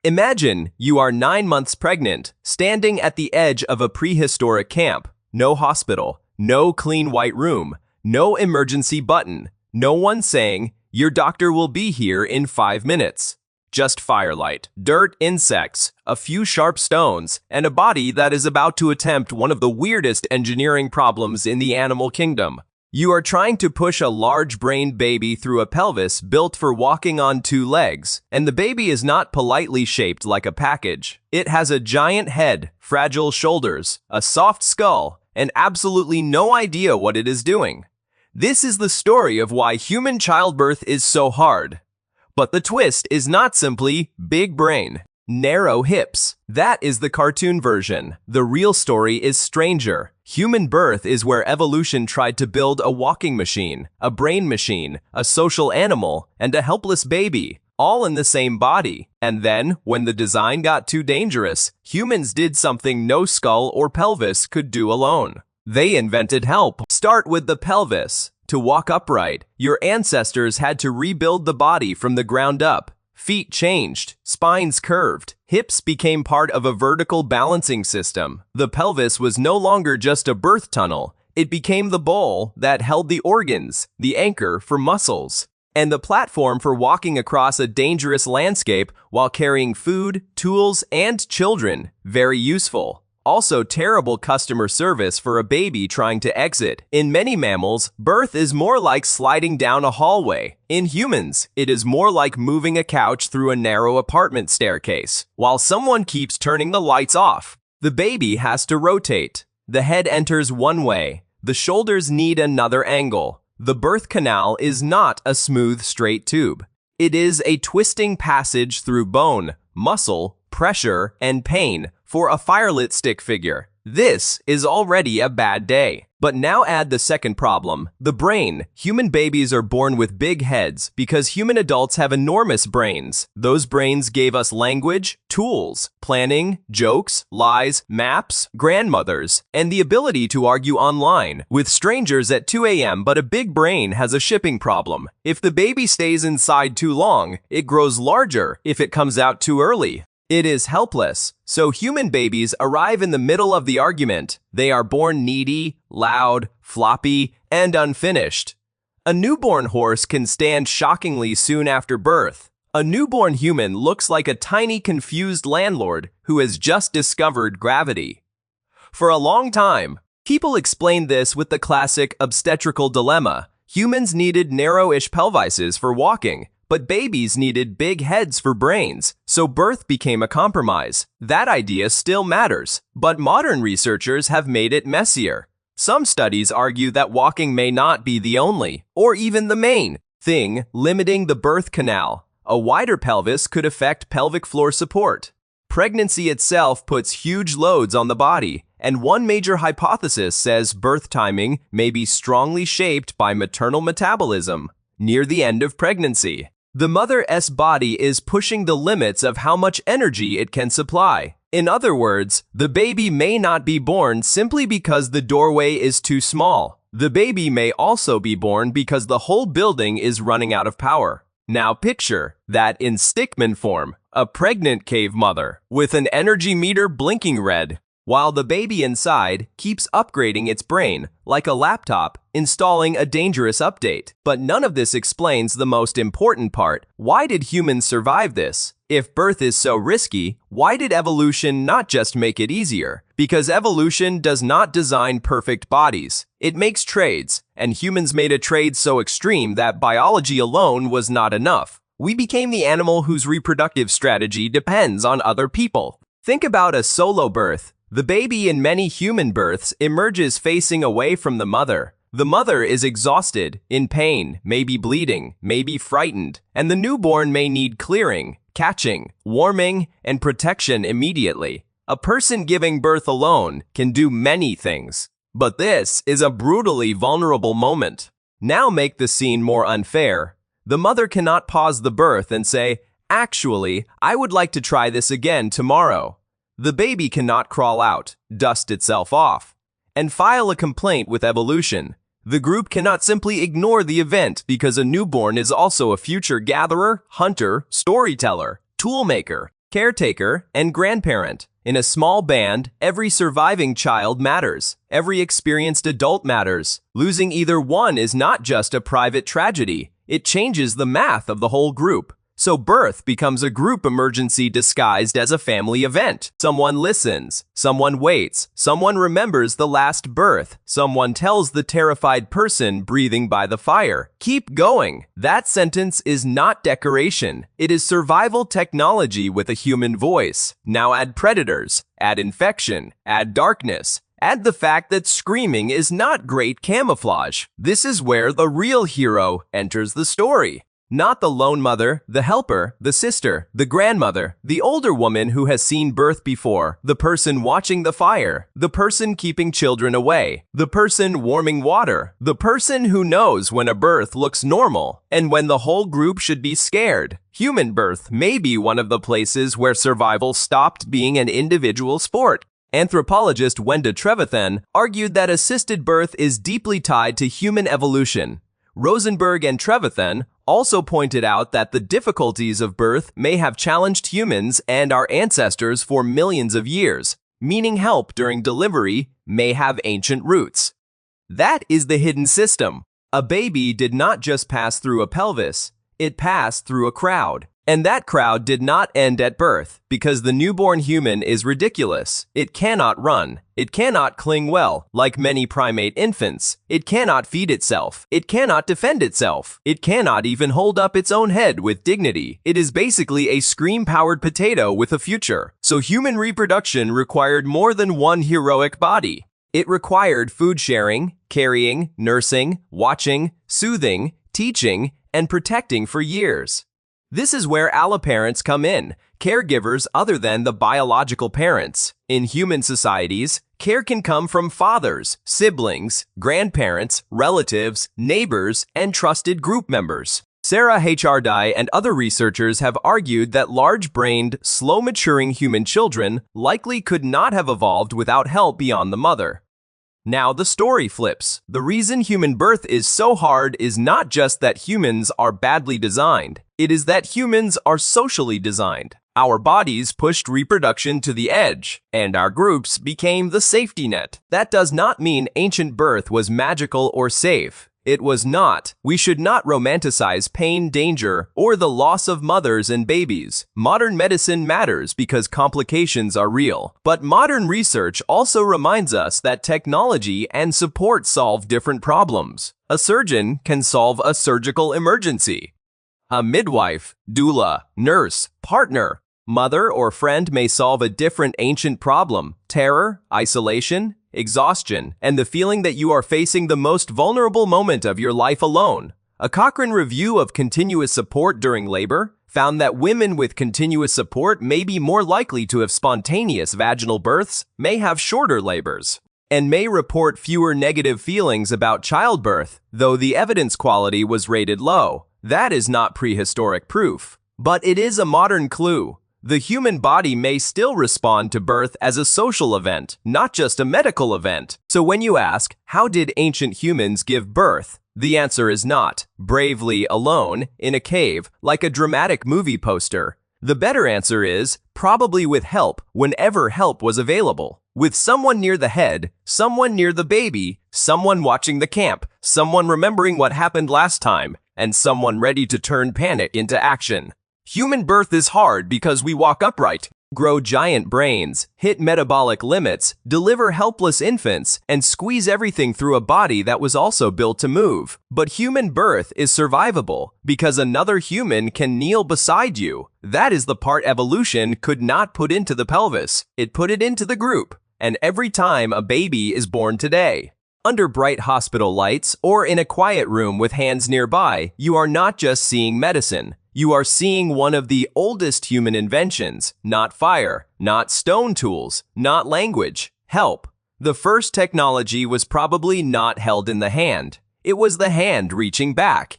Imagine you are 9 months pregnant, standing at the edge of a prehistoric camp. No hospital, no clean white room, no emergency button, no one saying, "Your doctor will be here in 5 minutes." Just firelight, dirt, insects, a few sharp stones, and a body that is about to attempt one of the weirdest engineering problems in the animal kingdom. You are trying to push a large-brained baby through a pelvis built for walking on 2 legs, and the baby is not politely shaped like a package. It has a giant head, fragile shoulders, a soft skull, and absolutely no idea what it is doing. This is the story of why human childbirth is so hard. But the twist is not simply big brain, narrow hips. That is the cartoon version. The real story is stranger. Human birth is where evolution tried to build a walking machine, a brain machine, a social animal, and a helpless baby, all in the same body. And then, when the design got too dangerous, humans did something no skull or pelvis could do alone. They invented help. Start with the pelvis. To walk upright, your ancestors had to rebuild the body from the ground up. Feet changed, spines curved, hips became part of a vertical balancing system. The pelvis was no longer just a birth tunnel. It became the bowl that held the organs, the anchor for muscles, and the platform for walking across a dangerous landscape while carrying food, tools, and children. Very useful. Also terrible customer service for a baby trying to exit. In many mammals, birth is more like sliding down a hallway. In humans, it is more like moving a couch through a narrow apartment staircase, while someone keeps turning the lights off. The baby has to rotate. The head enters one way. The shoulders need another angle. The birth canal is not a smooth, straight tube. It is a twisting passage through bone, muscle, pressure, and pain for a firelit stick figure. This is already a bad day. But now add the second problem, the brain. Human babies are born with big heads because human adults have enormous brains. Those brains gave us language, tools, planning, jokes, lies, maps, grandmothers, and the ability to argue online with strangers at 2 a.m. But a big brain has a shipping problem. If the baby stays inside too long, it grows larger. If it comes out too early, it is helpless. So human babies arrive in the middle of the argument. They are born needy, loud, floppy, and unfinished. A newborn horse can stand shockingly soon after birth. A newborn human looks like a tiny confused landlord who has just discovered gravity. For a long time, people explained this with the classic obstetrical dilemma. Humans needed narrow-ish pelvises for walking, but babies needed big heads for brains, so birth became a compromise. That idea still matters, but modern researchers have made it messier. Some studies argue that walking may not be the only, or even the main, thing limiting the birth canal. A wider pelvis could affect pelvic floor support. Pregnancy itself puts huge loads on the body, and one major hypothesis says birth timing may be strongly shaped by maternal metabolism. Near the end of pregnancy, the mother's body is pushing the limits of how much energy it can supply. In other words, the baby may not be born simply because the doorway is too small. The baby may also be born because the whole building is running out of power. Now picture that in stickman form, a pregnant cave mother with an energy meter blinking red, while the baby inside keeps upgrading its brain like a laptop, installing a dangerous update. But none of this explains the most important part. Why did humans survive this? If birth is so risky, why did evolution not just make it easier? Because evolution does not design perfect bodies. It makes trades, and humans made a trade so extreme that biology alone was not enough. We became the animal whose reproductive strategy depends on other people. Think about a solo birth. The baby in many human births emerges facing away from the mother. The mother is exhausted, in pain, maybe bleeding, maybe frightened, and the newborn may need clearing, catching, warming, and protection immediately. A person giving birth alone can do many things, but this is a brutally vulnerable moment. Now make the scene more unfair. The mother cannot pause the birth and say, "Actually, I would like to try this again tomorrow." The baby cannot crawl out, dust itself off, and file a complaint with evolution. The group cannot simply ignore the event because a newborn is also a future gatherer, hunter, storyteller, toolmaker, caretaker, and grandparent. In a small band, every surviving child matters. Every experienced adult matters. Losing either one is not just a private tragedy. It changes the math of the whole group. So birth becomes a group emergency disguised as a family event. Someone listens, someone waits, someone remembers the last birth, someone tells the terrified person breathing by the fire, "Keep going." That sentence is not decoration. It is survival technology with a human voice. Now add predators, add infection, add darkness. Add the fact that screaming is not great camouflage. This is where the real hero enters the story. Not the lone mother, the helper, the sister, the grandmother, the older woman who has seen birth before, the person watching the fire, the person keeping children away, the person warming water, the person who knows when a birth looks normal and when the whole group should be scared. Human birth may be one of the places where survival stopped being an individual sport. Anthropologist Trevathan argued that assisted birth is deeply tied to human evolution. Rosenberg and Trevathan also pointed out that the difficulties of birth may have challenged humans and our ancestors for millions of years, meaning help during delivery may have ancient roots. That is the hidden system. A baby did not just pass through a pelvis, it passed through a crowd. And that crowd did not end at birth, because the newborn human is ridiculous. It cannot run. It cannot cling well, like many primate infants. It cannot feed itself. It cannot defend itself. It cannot even hold up its own head with dignity. It is basically a scream-powered potato with a future. So human reproduction required more than one heroic body. It required food sharing, carrying, nursing, watching, soothing, teaching, and protecting for years. This is where alloparents come in, caregivers other than the biological parents. In human societies, care can come from fathers, siblings, grandparents, relatives, neighbors, and trusted group members. Sarah Hrdy and other researchers have argued that large-brained, slow-maturing human children likely could not have evolved without help beyond the mother. Now the story flips. The reason human birth is so hard is not just that humans are badly designed. It is that humans are socially designed. Our bodies pushed reproduction to the edge, and our groups became the safety net. That does not mean ancient birth was magical or safe. It was not. We should not romanticize pain, danger, or the loss of mothers and babies. Modern medicine matters because complications are real. But modern research also reminds us that technology and support solve different problems. A surgeon can solve a surgical emergency. A midwife, doula, nurse, partner, mother, or friend may solve a different ancient problem: terror, isolation, exhaustion, and the feeling that you are facing the most vulnerable moment of your life alone. A Cochrane review of continuous support during labor found that women with continuous support may be more likely to have spontaneous vaginal births, may have shorter labors, and may report fewer negative feelings about childbirth, though the evidence quality was rated low. That is not prehistoric proof, but it is a modern clue. The human body may still respond to birth as a social event, not just a medical event. So when you ask, how did ancient humans give birth? The answer is not bravely alone in a cave like a dramatic movie poster. The better answer is probably with help whenever help was available. With someone near the head, someone near the baby, someone watching the camp, someone remembering what happened last time, and someone ready to turn panic into action. Human birth is hard because we walk upright, grow giant brains, hit metabolic limits, deliver helpless infants, and squeeze everything through a body that was also built to move. But human birth is survivable because another human can kneel beside you. That is the part evolution could not put into the pelvis. It put it into the group. And every time a baby is born today, under bright hospital lights or in a quiet room with hands nearby, you are not just seeing medicine. You are seeing one of the oldest human inventions, not fire, not stone tools, not language, help. The first technology was probably not held in the hand. It was the hand reaching back.